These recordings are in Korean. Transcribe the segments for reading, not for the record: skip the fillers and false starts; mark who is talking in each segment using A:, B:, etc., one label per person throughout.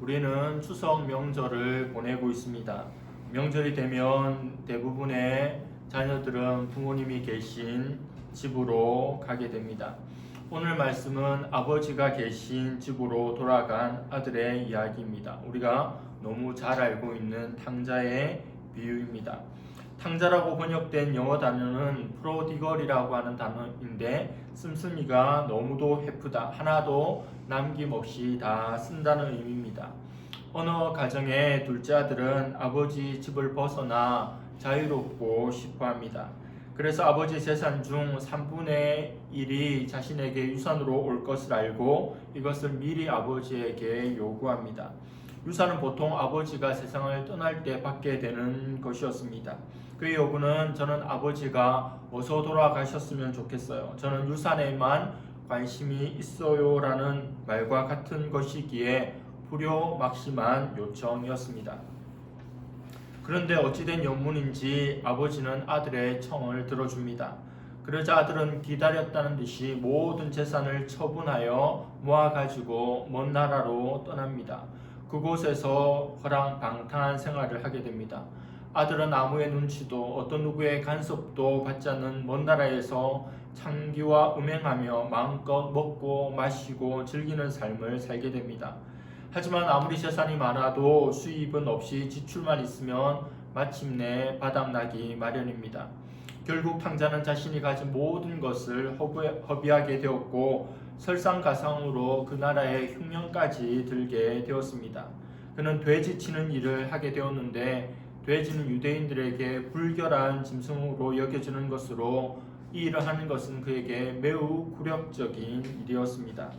A: 우리는 추석 명절을 보내고 있습니다. 명절이 되면 대부분의 자녀들은 부모님이 계신 집으로 가게 됩니다. 오늘 말씀은 아버지가 계신 집으로 돌아간 아들의 이야기입니다. 우리가 너무 잘 알고 있는 탕자의 비유입니다. 탕자라고 번역된 영어 단어는 프로디걸이라고 하는 단어인데 씀씀이가 너무도 해프다, 하나도 남김없이 다 쓴다는 의미입니다. 어느 가정의 둘째 아들은 아버지 집을 벗어나 자유롭고 싶어합니다. 그래서 아버지 재산 중 3분의 1이 자신에게 유산으로 올 것을 알고 이것을 미리 아버지에게 요구합니다. 유산은 보통 아버지가 세상을 떠날 때 받게 되는 것이었습니다. 그의 요구는 저는 아버지가 어서 돌아가셨으면 좋겠어요. 저는 유산에만 관심이 있어요 라는 말과 같은 것이기에 불효막심한 요청이었습니다. 그런데 어찌된 연문인지 아버지는 아들의 청을 들어줍니다. 그러자 아들은 기다렸다는 듯이 모든 재산을 처분하여 모아가지고 먼 나라로 떠납니다. 그곳에서 허랑방탕한 생활을 하게 됩니다. 아들은 아무의 눈치도 어떤 누구의 간섭도 받지 않는 먼 나라에서 창기와 음행하며 마음껏 먹고 마시고 즐기는 삶을 살게 됩니다. 하지만 아무리 재산이 많아도 수입은 없이 지출만 있으면 마침내 바닥나기 마련입니다. 결국 탕자는 자신이 가진 모든 것을 허비하게 되었고 설상가상으로 그 나라의 흉년까지 들게 되었습니다. 그는 돼지 치는 일을 하게 되었는데 돼지는 유대인들에게 불결한 짐승으로 여겨지는 것으로 이 일을 하는 것은 그에게 매우 굴욕적인 일이었습니다.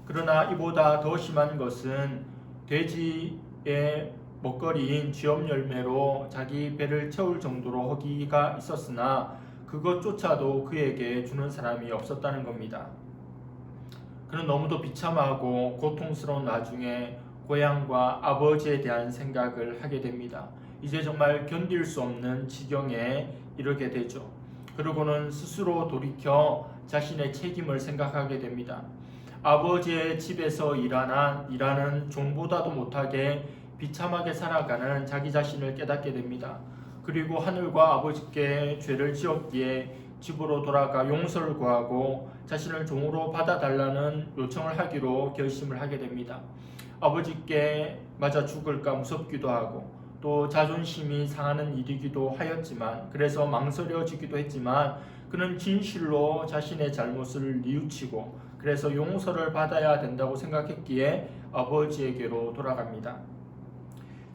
A: 그러나 이보다 더 심한 것은 돼지의 먹거리인 쥐업 열매로 자기 배를 채울 정도로 허기가 있었으나 그것조차도 그에게 주는 사람이 없었다는 겁니다. 그는 너무도 비참하고 고통스러운 와중에 고향과 아버지에 대한 생각을 하게 됩니다. 이제 정말 견딜 수 없는 지경에 이르게 되죠. 그러고는 스스로 돌이켜 자신의 책임을 생각하게 됩니다. 아버지의 집에서 일하는 종보다도 못하게 비참하게 살아가는 자기 자신을 깨닫게 됩니다. 그리고 하늘과 아버지께 죄를 지었기에 집으로 돌아가 용서를 구하고 자신을 종으로 받아달라는 요청을 하기로 결심을 하게 됩니다. 아버지께 맞아 죽을까 무섭기도 하고 또 자존심이 상하는 일이기도 하였지만 그래서 망설여지기도 했지만 그는 진실로 자신의 잘못을 뉘우치고 그래서 용서를 받아야 된다고 생각했기에 아버지에게로 돌아갑니다.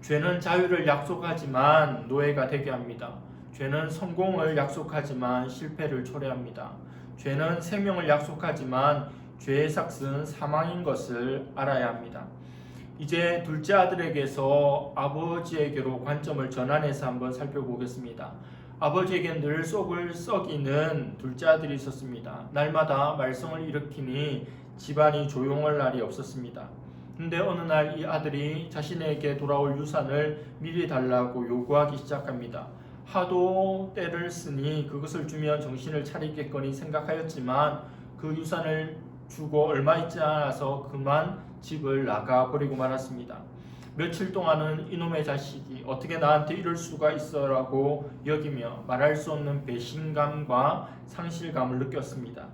A: 죄는 자유를 약속하지만 노예가 되게 합니다. 죄는 성공을 약속하지만 실패를 초래합니다. 죄는 생명을 약속하지만 죄의 삭은 사망인 것을 알아야 합니다. 이제 둘째 아들에게서 아버지에게로 관점을 전환해서 한번 살펴보겠습니다. 아버지에게 늘 속을 썩이는 둘째 아들이 있었습니다. 날마다 말썽을 일으키니 집안이 조용할 날이 없었습니다. 근데 어느 날 이 아들이 자신에게 돌아올 유산을 미리 달라고 요구하기 시작합니다. 하도 때를 쓰니 그것을 주면 정신을 차리겠거니 생각하였지만 그 유산을 주고 얼마 있지 않아서 그만 집을 나가 버리고 말았습니다. 며칠 동안은 이놈의 자식이 어떻게 나한테 이럴 수가 있어라고 여기며 말할 수 없는 배신감과 상실감을 느꼈습니다.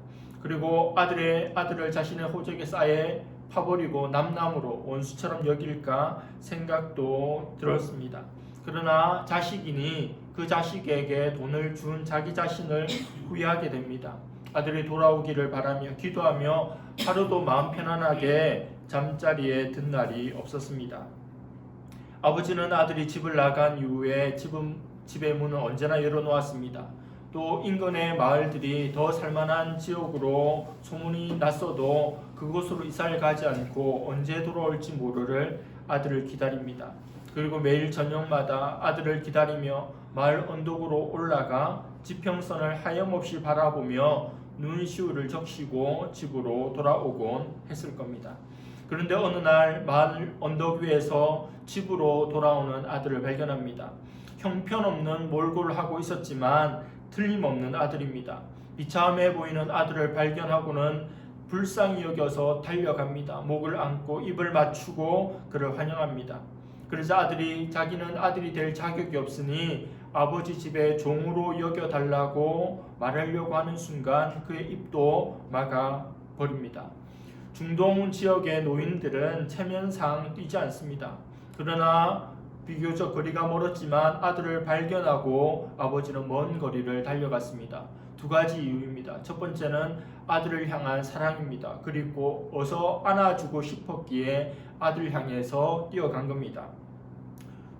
A: 그리고 아들을 자신의 호적에 싸에 파버리고 남남으로 원수처럼 여길까 생각도 들었습니다. 그러나 자식이니 그 자식에게 돈을 준 자기 자신을 후회하게 됩니다. 아들이 돌아오기를 바라며 기도하며 하루도 마음 편안하게 잠자리에 든 날이 없었습니다. 아버지는 아들이 집을 나간 이후에 집의 문을 언제나 열어놓았습니다. 또 인근의 마을들이 더 살만한 지역으로 소문이 났어도 그곳으로 이사를 가지 않고 언제 돌아올지 모를 아들을 기다립니다. 그리고 매일 저녁마다 아들을 기다리며 마을 언덕으로 올라가 지평선을 하염없이 바라보며 눈시울을 적시고 집으로 돌아오곤 했을 겁니다. 그런데 어느 날 마을 언덕 위에서 집으로 돌아오는 아들을 발견합니다. 형편없는 몰골을 하고 있었지만 틀림없는 아들입니다. 비참해 보이는 아들을 발견하고는 불쌍히 여겨서 달려갑니다. 목을 안고 입을 맞추고 그를 환영합니다. 그러자 아들이 자기는 아들이 될 자격이 없으니 아버지 집에 종으로 여겨달라고 말하려고 하는 순간 그의 입도 막아버립니다. 중동 지역의 노인들은 체면상 뛰지 않습니다. 그러나 비교적 거리가 멀었지만 아들을 발견하고 아버지는 먼 거리를 달려갔습니다. 두 가지 이유입니다. 첫 번째는 아들을 향한 사랑입니다. 그리고 어서 안아주고 싶었기에 아들을 향해서 뛰어간 겁니다.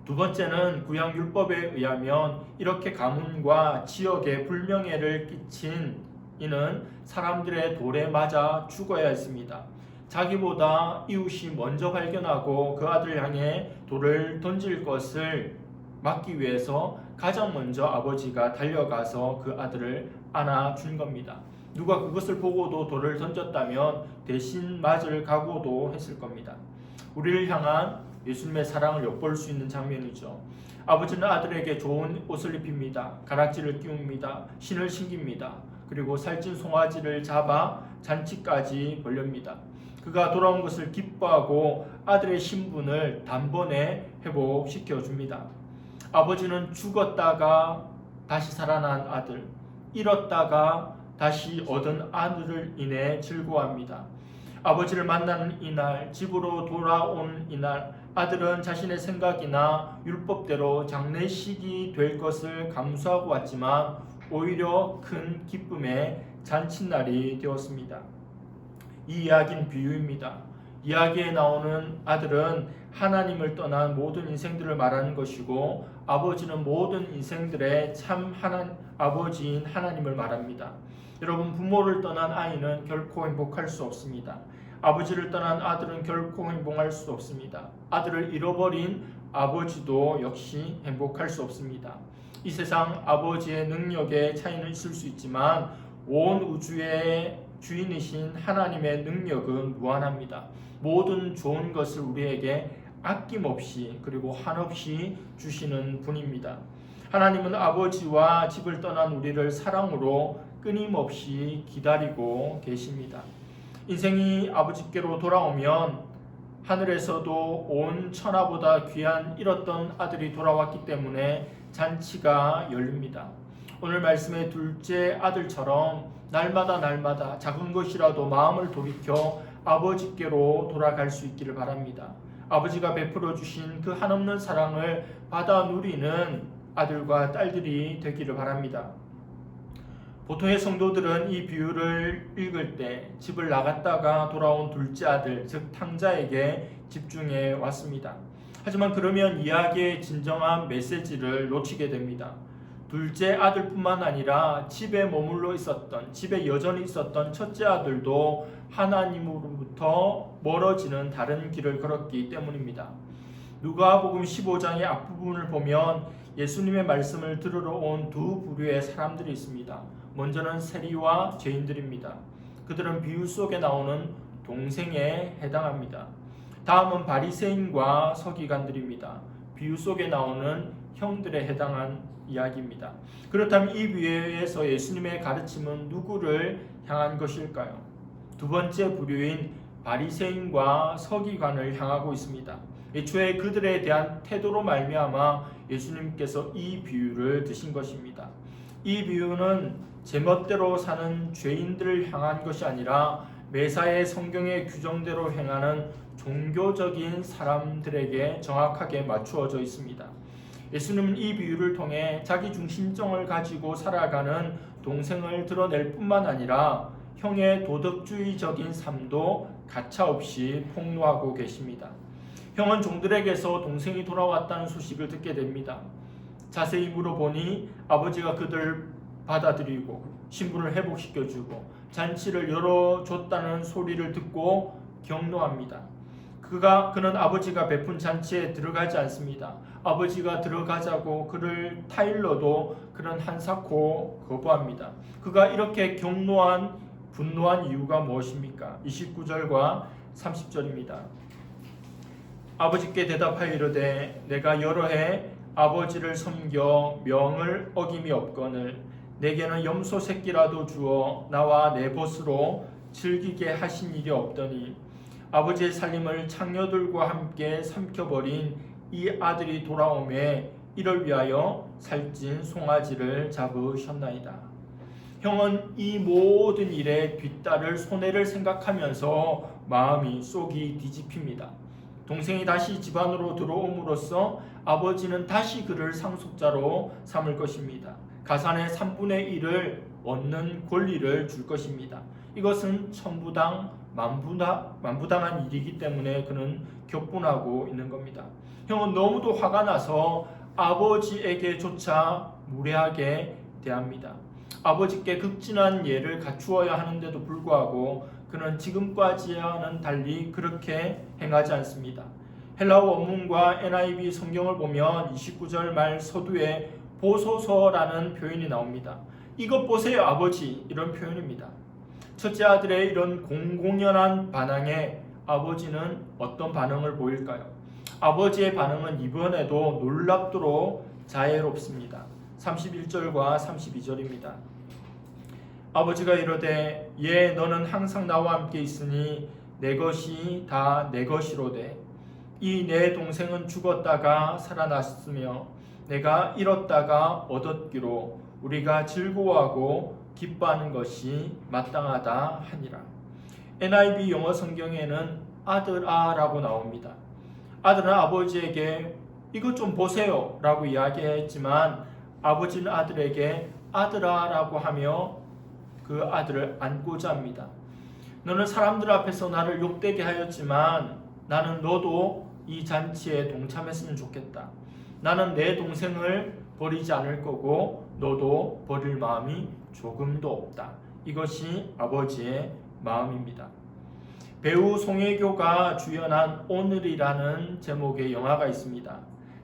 A: 두 번째는 구약 율법에 의하면 이렇게 가문과 지역에 불명예를 끼친 이는 사람들의 돌에 맞아 죽어야 했습니다. 자기보다 이웃이 먼저 발견하고 그 아들을 향해 돌을 던질 것을 막기 위해서 가장 먼저 아버지가 달려가서 그 아들을 안아준 겁니다. 누가 그것을 보고도 돌을 던졌다면 대신 맞을 각오도 했을 겁니다. 우리를 향한 예수님의 사랑을 엿볼 수 있는 장면이죠. 아버지는 아들에게 좋은 옷을 입힙니다. 가락지를 끼웁니다. 신을 신깁니다. 그리고 살찐 송아지를 잡아 잔치까지 벌립니다. 그가 돌아온 것을 기뻐하고 아들의 신분을 단번에 회복시켜 줍니다. 아버지는 죽었다가 다시 살아난 아들, 잃었다가 다시 얻은 아들을 인해 즐거워합니다. 아버지를 만나는 이날, 집으로 돌아온 이날, 아들은 자신의 생각이나 율법대로 장례식이 될 것을 감수하고 왔지만 오히려 큰 기쁨의 잔칫날이 되었습니다. 이 이야기는 비유입니다. 이야기에 나오는 아들은 하나님을 떠난 모든 인생들을 말하는 것이고 아버지는 모든 인생들의 참 아버지인 하나님을 말합니다. 여러분, 부모를 떠난 아이는 결코 행복할 수 없습니다. 아버지를 떠난 아들은 결코 행복할 수 없습니다. 아들을 잃어버린 아버지도 역시 행복할 수 없습니다. 이 세상 아버지의 능력에 차이는 있을 수 있지만 온 우주의 주인이신 하나님의 능력은 무한합니다. 모든 좋은 것을 우리에게 아낌없이 그리고 한없이 주시는 분입니다. 하나님은 아버지와 집을 떠난 우리를 사랑으로 끊임없이 기다리고 계십니다. 인생이 아버지께로 돌아오면 하늘에서도 온 천하보다 귀한 잃었던 아들이 돌아왔기 때문에 잔치가 열립니다. 오늘 말씀의 둘째 아들처럼 날마다 작은 것이라도 마음을 돌이켜 아버지께로 돌아갈 수 있기를 바랍니다. 아버지가 베풀어 주신 그 한없는 사랑을 받아 누리는 아들과 딸들이 되기를 바랍니다. 보통의 성도들은 이 비유를 읽을 때 집을 나갔다가 돌아온 둘째 아들, 즉 탕자에게 집중해 왔습니다. 하지만 그러면 이야기의 진정한 메시지를 놓치게 됩니다. 둘째 아들뿐만 아니라 집에 머물러 있었던, 집에 여전히 있었던 첫째 아들도 하나님으로부터 멀어지는 다른 길을 걸었기 때문입니다. 누가복음 15장의 앞부분을 보면 예수님의 말씀을 들으러 온 두 부류의 사람들이 있습니다. 먼저는 세리와 죄인들입니다. 그들은 비유 속에 나오는 동생에 해당합니다. 다음은 바리새인과 서기관들입니다. 비유 속에 나오는 형들에 해당한 이야기입니다. 그렇다면 이 비유에서 예수님의 가르침은 누구를 향한 것일까요? 두 번째 부류인 바리새인과 서기관을 향하고 있습니다. 애초에 그들에 대한 태도로 말미암아 예수님께서 이 비유를 드신 것입니다. 이 비유는 제멋대로 사는 죄인들을 향한 것이 아니라 매사에 성경의 규정대로 행하는 종교적인 사람들에게 정확하게 맞추어져 있습니다. 예수님은 이 비유를 통해 자기 중심성을 가지고 살아가는 동생을 드러낼 뿐만 아니라 형의 도덕주의적인 삶도 가차없이 폭로하고 계십니다. 형은 종들에게서 동생이 돌아왔다는 소식을 듣게 됩니다. 자세히 물어보니 아버지가 그들을 받아들이고 신분을 회복시켜주고 잔치를 열어줬다는 소리를 듣고 격노합니다. 그는 아버지가 베푼 잔치에 들어가지 않습니다. 아버지가 들어가자고 그를 타일러도 그는 한사코 거부합니다. 그가 이렇게 분노한 이유가 무엇입니까? 29절과 30절입니다. 아버지께 대답하여 이르되 내가 여러 해 아버지를 섬겨 명을 어김이 없거늘 내게는 염소 새끼라도 주어 나와 내 벗으로 즐기게 하신 일이 없더니 아버지의 살림을 장녀들과 함께 삼켜버린 이 아들이 돌아오매 이를 위하여 살찐 송아지를 잡으셨나이다. 형은 이 모든 일에 뒷따를 손해를 생각하면서 마음이 쏙이 뒤집힙니다. 동생이 다시 집안으로 들어옴으로써 아버지는 다시 그를 상속자로 삼을 것입니다. 가산의 3분의 1을 얻는 권리를 줄 것입니다. 이것은 천부당 만부당한 일이기 때문에 그는 격분하고 있는 겁니다. 형은 너무도 화가 나서 아버지에게조차 무례하게 대합니다. 아버지께 극진한 예를 갖추어야 하는데도 불구하고 그는 지금까지와는 달리 그렇게 행하지 않습니다. 헬라어 원문과 NIV 성경을 보면 29절 말 서두에 보소서라는 표현이 나옵니다. 이것 보세요 아버지, 이런 표현입니다. 첫째 아들의 이런 공공연한 반항에 아버지는 어떤 반응을 보일까요? 아버지의 반응은 이번에도 놀랍도록 자애롭습니다. 31절과 32절입니다. 아버지가 이르되 예 너는 항상 나와 함께 있으니 내 것이 다 내 것이로되 이 내 동생은 죽었다가 살아났으며 내가 잃었다가 얻었기로 우리가 즐거워하고 기뻐하는 것이 마땅하다 하니라. NIV 영어 성경에는 아들아라고 나옵니다. 아들은 아버지에게 이것 좀 보세요 라고 이야기했지만 아버지는 아들에게 아들아라고 하며 그 아들을 안고자 합니다. 너는 사람들 앞에서 나를 욕되게 하였지만 나는 너도 이 잔치에 동참했으면 좋겠다. 나는 내 동생을 버리지 않을 거고 너도 버릴 마음이 조금도 없다. 이것이 아버지의 마음입니다. 배우 송혜교가 주연한 오늘이라는 제목의 영화가 있습니다.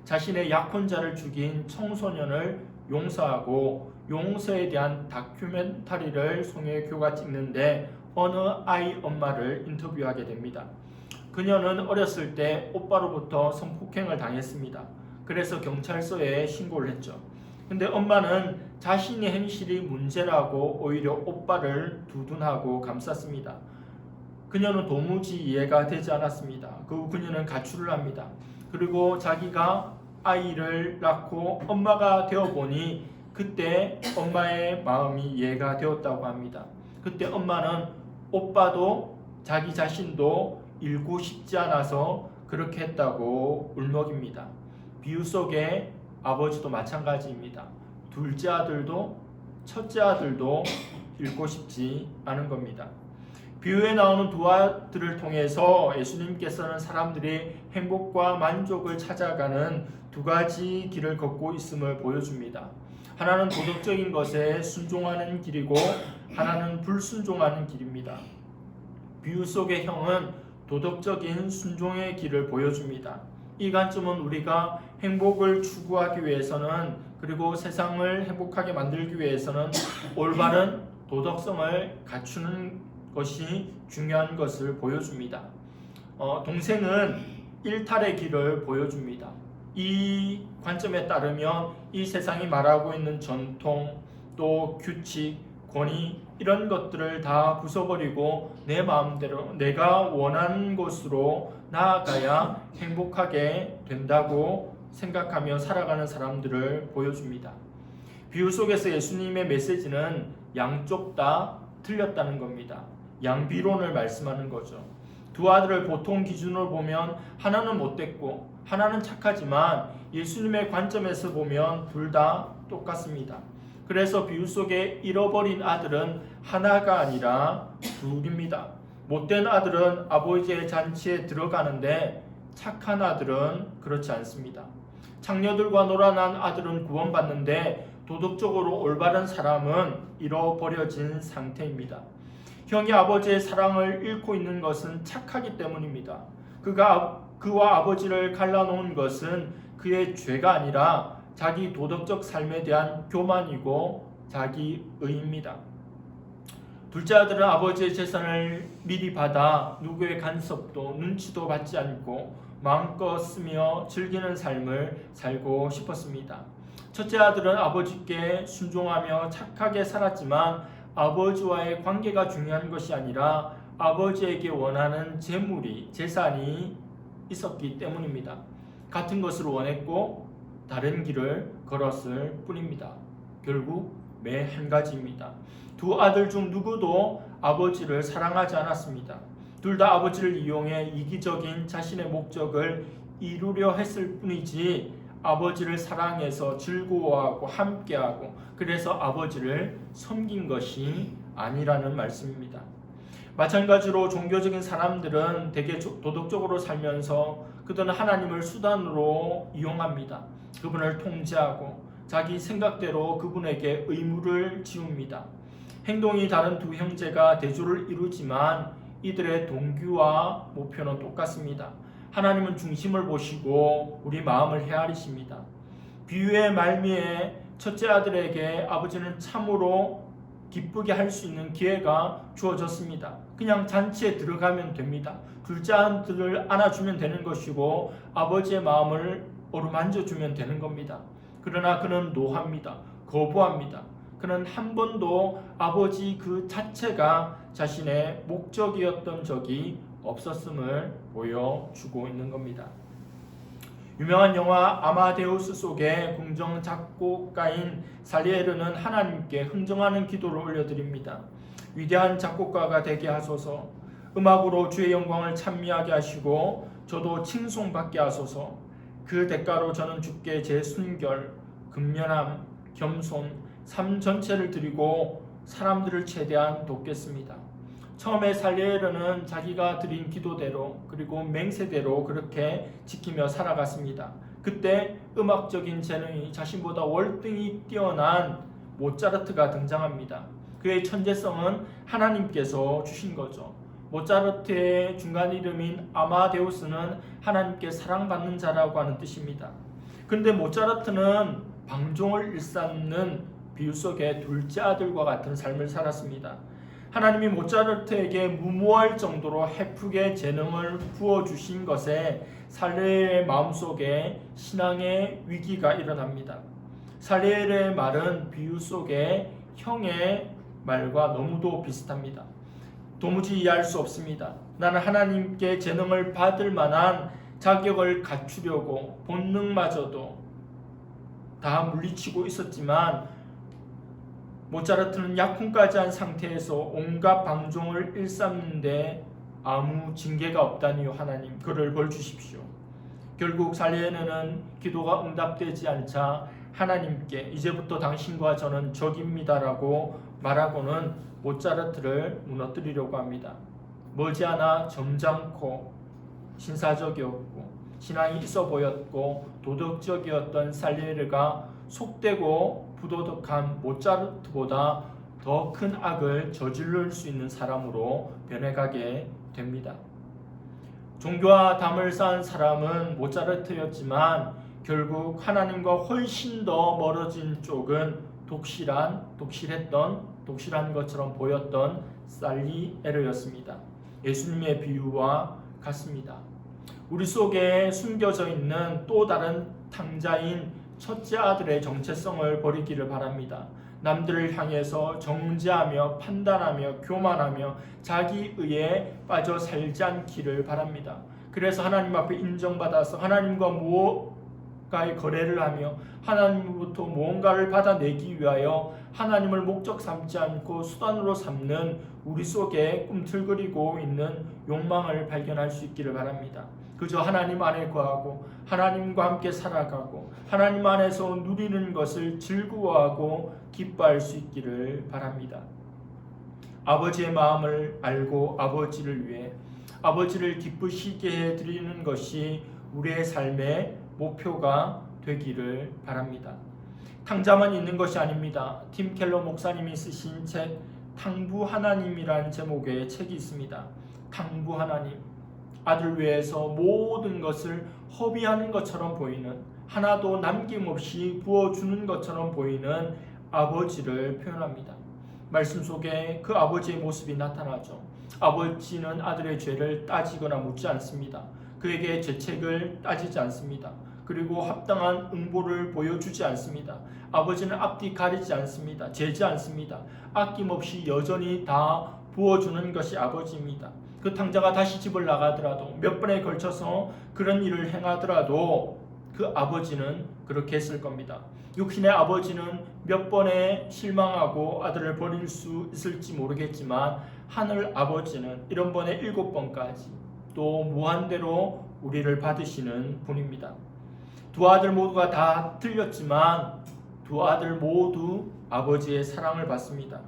A: 자신의 약혼자를 죽인 청소년을 용서하고 용서에 대한 다큐멘터리를 송혜교가 찍는데 어느 아이 엄마를 인터뷰하게 됩니다. 그녀는 어렸을 때 오빠로부터 성폭행을 당했습니다. 그래서 경찰서에 신고를 했죠. 근데 엄마는 자신의 행실이 문제라고 오히려 오빠를 두둔하고 감쌌습니다. 그녀는 도무지 이해가 되지 않았습니다. 그녀는 가출을 합니다. 그리고 자기가 아이를 낳고 엄마가 되어보니 그때 엄마의 마음이 이해가 되었다고 합니다. 그때 엄마는 오빠도 자기 자신도 잃고 싶지 않아서 그렇게 했다고 울먹입니다. 비유 속에 아버지도 마찬가지입니다. 둘째 아들도 첫째 아들도 잃고 싶지 않은 겁니다. 비유에 나오는 두 아들을 통해서 예수님께서는 사람들이 행복과 만족을 찾아가는 두 가지 길을 걷고 있음을 보여줍니다. 하나는 도덕적인 것에 순종하는 길이고 하나는 불순종하는 길입니다. 비유 속의 형은 도덕적인 순종의 길을 보여줍니다. 이 관점은 우리가 행복을 추구하기 위해서는 그리고 세상을 행복하게 만들기 위해서는 올바른 도덕성을 갖추는 것이 중요한 것을 보여줍니다. 동생은 일탈의 길을 보여줍니다. 이 관점에 따르면 이 세상이 말하고 있는 전통, 또 규칙, 권위 이런 것들을 다 부숴버리고 내 마음대로 내가 원하는 곳으로 나아가야 행복하게 된다고 생각하며 살아가는 사람들을 보여줍니다. 비유 속에서 예수님의 메시지는 양쪽 다 틀렸다는 겁니다. 양비론을 말씀하는 거죠. 두 아들을 보통 기준으로 보면 하나는 못됐고 하나는 착하지만 예수님의 관점에서 보면 둘 다 똑같습니다. 그래서 비유 속에 잃어버린 아들은 하나가 아니라 둘입니다. 못된 아들은 아버지의 잔치에 들어가는데 착한 아들은 그렇지 않습니다. 창녀들과 놀아난 아들은 구원받는데 도덕적으로 올바른 사람은 잃어버려진 상태입니다. 형이 아버지의 사랑을 잃고 있는 것은 착하기 때문입니다. 그와 아버지를 갈라놓은 것은 그의 죄가 아니라 자기 도덕적 삶에 대한 교만이고 자기의입니다. 둘째 아들은 아버지의 재산을 미리 받아 누구의 간섭도 눈치도 받지 않고 마음껏 쓰며 즐기는 삶을 살고 싶었습니다. 첫째 아들은 아버지께 순종하며 착하게 살았지만 아버지와의 관계가 중요한 것이 아니라 아버지에게 원하는 재산이 있었기 때문입니다. 같은 것을 원했고 다른 길을 걸었을 뿐입니다. 결국 매 한 가지입니다. 두 아들 중 누구도 아버지를 사랑하지 않았습니다. 둘 다 아버지를 이용해 이기적인 자신의 목적을 이루려 했을 뿐이지 아버지를 사랑해서 즐거워하고 함께하고 그래서 아버지를 섬긴 것이 아니라는 말씀입니다. 마찬가지로 종교적인 사람들은 되게 도덕적으로 살면서 그들은 하나님을 수단으로 이용합니다. 그분을 통제하고 자기 생각대로 그분에게 의무를 지웁니다. 행동이 다른 두 형제가 대조를 이루지만 이들의 동기와 목표는 똑같습니다. 하나님은 중심을 보시고 우리 마음을 헤아리십니다. 비유의 말미에 첫째 아들에게 아버지는 참으로 기쁘게 할 수 있는 기회가 주어졌습니다. 그냥 잔치에 들어가면 됩니다. 둘째 아들을 안아주면 되는 것이고 아버지의 마음을 어루만져주면 되는 겁니다. 그러나 그는 노합니다. 거부합니다. 그는 한 번도 아버지 그 자체가 자신의 목적이었던 적이 없었음을 보여주고 있는 겁니다. 유명한 영화 아마데우스 속의 궁정 작곡가인 살리에르는 하나님께 흥정하는 기도를 올려드립니다. 위대한 작곡가가 되게 하소서. 음악으로 주의 영광을 찬미하게 하시고 저도 칭송받게 하소서. 그 대가로 저는 주께 제 순결, 근면함, 겸손, 삶 전체를 드리고 사람들을 최대한 돕겠습니다. 처음에 살리에르는 자기가 드린 기도대로 그리고 맹세대로 그렇게 지키며 살아갔습니다. 그때 음악적인 재능이 자신보다 월등히 뛰어난 모차르트가 등장합니다. 그의 천재성은 하나님께서 주신 거죠. 모차르트의 중간 이름인 아마데우스는 하나님께 사랑받는 자라고 하는 뜻입니다. 그런데 모차르트는 방종을 일삼는 비유 속에 둘째 아들과 같은 삶을 살았습니다. 하나님이 모차르트에게 무모할 정도로 헤프게 재능을 부어주신 것에 살리에르의 마음속에 신앙의 위기가 일어납니다. 살리에르의 말은 비유 속의 형의 말과 너무도 비슷합니다. 도무지 이해할 수 없습니다. 나는 하나님께 재능을 받을 만한 자격을 갖추려고 본능마저도 다 물리치고 있었지만 모차르트는 약혼까지 한 상태에서 온갖 방종을 일삼는데 아무 징계가 없다니요. 하나님 그를 벌 주십시오. 결국 살리에르는 기도가 응답되지 않자 하나님께 이제부터 당신과 저는 적입니다라고 말하고는 모차르트를 무너뜨리려고 합니다. 머지않아 점잖고 신사적이었고 신앙이 있어 보였고 도덕적이었던 살리에르가 속되고 부도덕한 모차르트보다 더 큰 악을 저지를 수 있는 사람으로 변해가게 됩니다. 종교와 담을 쌓은 사람은 모차르트였지만 결국 하나님과 훨씬 더 멀어진 쪽은 독실한 것처럼 보였던 살리에르였습니다. 예수님의 비유와 같습니다. 우리 속에 숨겨져 있는 또 다른 탕자인 첫째 아들의 정체성을 버리기를 바랍니다. 남들을 향해서 정죄하며 판단하며 교만하며 자기의에 빠져 살지 않기를 바랍니다. 그래서 하나님 앞에 인정받아서 하나님과 무언가의 거래를 하며 하나님으로부터 무언가를 받아내기 위하여 하나님을 목적 삼지 않고 수단으로 삼는 우리 속에 꿈틀거리고 있는 욕망을 발견할 수 있기를 바랍니다. 그저 하나님 안에 거하고 하나님과 함께 살아가고 하나님 안에서 누리는 것을 즐거워하고 기뻐할 수 있기를 바랍니다. 아버지의 마음을 알고 아버지를 위해 아버지를 기쁘시게 해드리는 것이 우리의 삶의 목표가 되기를 바랍니다. 탕자만 있는 것이 아닙니다. 팀 켈러 목사님이 쓰신 책 탕부 하나님이라는 제목의 책이 있습니다. 탕부 하나님, 아들 위해서 모든 것을 허비하는 것처럼 보이는, 하나도 남김없이 부어주는 것처럼 보이는 아버지를 표현합니다. 말씀 속에 그 아버지의 모습이 나타나죠. 아버지는 아들의 죄를 따지거나 묻지 않습니다. 그에게 죄책을 따지지 않습니다. 그리고 합당한 응보를 보여주지 않습니다. 아버지는 앞뒤 가리지 않습니다. 재지 않습니다. 아낌없이 여전히 다 부어주는 것이 아버지입니다. 그 탕자가 다시 집을 나가더라도 몇 번에 걸쳐서 그런 일을 행하더라도 그 아버지는 그렇게 했을 겁니다. 육신의 아버지는 몇 번에 실망하고 아들을 버릴 수 있을지 모르겠지만 하늘 아버지는 1번에 7번까지 또 무한대로 우리를 받으시는 분입니다. 두 아들 모두가 다 틀렸지만 두 아들 모두 아버지의 사랑을 받습니다.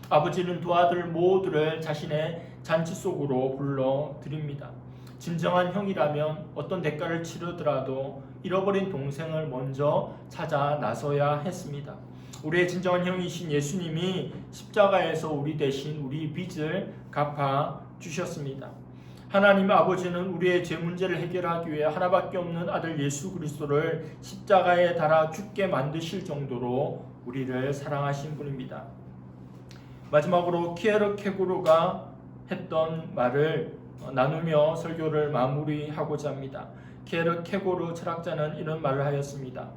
A: 아버지는 두 아들 모두를 자신의 잔치 속으로 불러들입니다. 진정한 형이라면 어떤 대가를 치르더라도 잃어버린 동생을 먼저 찾아 나서야 했습니다. 우리의 진정한 형이신 예수님이 십자가에서 우리 대신 우리 빚을 갚아 주셨습니다. 하나님 아버지는 우리의 죄 문제를 해결하기 위해 하나밖에 없는 아들 예수 그리스도를 십자가에 달아 죽게 만드실 정도로 우리를 사랑하신 분입니다. 마지막으로 키에르케고르가 했던 말을 나누며 설교를 마무리하고자 합니다. 키에르케고르 철학자는 이런 말을 하였습니다.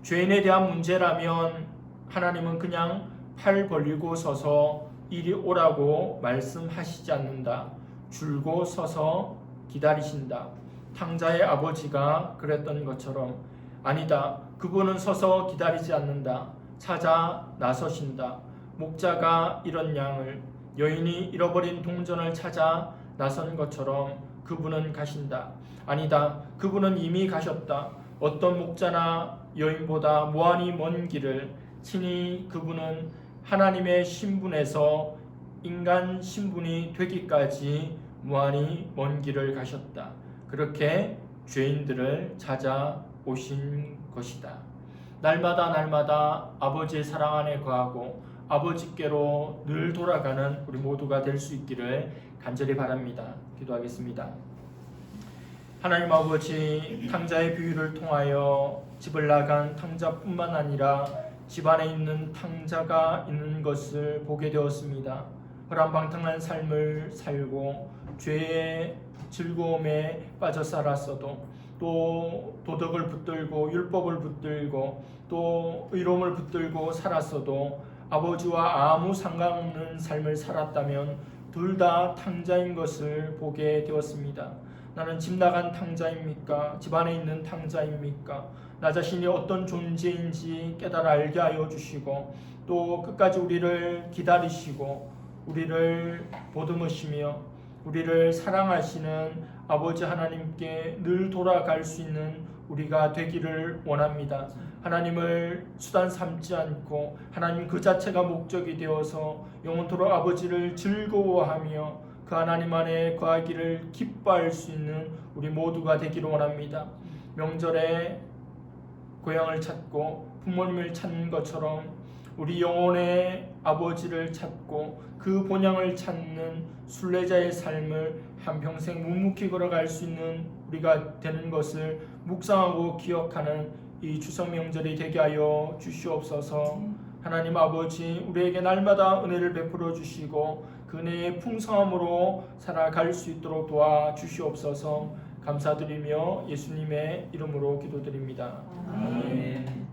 A: 죄인에 대한 문제라면 하나님은 그냥 팔 벌리고 서서 이리 오라고 말씀하시지 않는다. 줄고 서서 기다리신다. 탕자의 아버지가 그랬던 것처럼 아니다. 그분은 서서 기다리지 않는다. 찾아 나서신다. 목자가 잃은 양을, 여인이 잃어버린 동전을 찾아 나선 것처럼 그분은 가신다. 아니다. 그분은 이미 가셨다. 어떤 목자나 여인보다 무한히 먼 길을 친히 그분은 하나님의 신분에서 인간 신분이 되기까지 무한히 먼 길을 가셨다. 그렇게 죄인들을 찾아오신 것이다. 날마다 아버지의 사랑 안에 거하고 아버지께로 늘 돌아가는 우리 모두가 될 수 있기를 간절히 바랍니다. 기도하겠습니다. 하나님 아버지, 탕자의 비유를 통하여 집을 나간 탕자뿐만 아니라 집안에 있는 탕자가 있는 것을 보게 되었습니다. 허랑방탕한 삶을 살고 죄의 즐거움에 빠져 살았어도 또 도덕을 붙들고 율법을 붙들고 또 의로움을 붙들고 살았어도 아버지와 아무 상관없는 삶을 살았다면 둘 다 탕자인 것을 보게 되었습니다. 나는 집 나간 탕자입니까? 집안에 있는 탕자입니까? 나 자신이 어떤 존재인지 깨달아 알게 하여 주시고 또 끝까지 우리를 기다리시고 우리를 보듬으시며 우리를 사랑하시는 아버지 하나님께 늘 돌아갈 수 있는 우리가 되기를 원합니다. 하나님을 수단 삼지 않고 하나님 그 자체가 목적이 되어서 영원토록 아버지를 즐거워하며 그 하나님 안에 거하기를 기뻐할 수 있는 우리 모두가 되기를 원합니다. 명절에 고향을 찾고 부모님을 찾는 것처럼 우리 영혼의 아버지를 찾고 그 본향을 찾는 순례자의 삶을 한평생 묵묵히 걸어갈 수 있는 우리가 되는 것을 묵상하고 기억하는 이 추석 명절이 되게 하여 주시옵소서. 하나님 아버지, 우리에게 날마다 은혜를 베풀어 주시고 그 은혜의 풍성함으로 살아갈 수 있도록 도와주시옵소서. 감사드리며 예수님의 이름으로 기도드립니다. 아멘.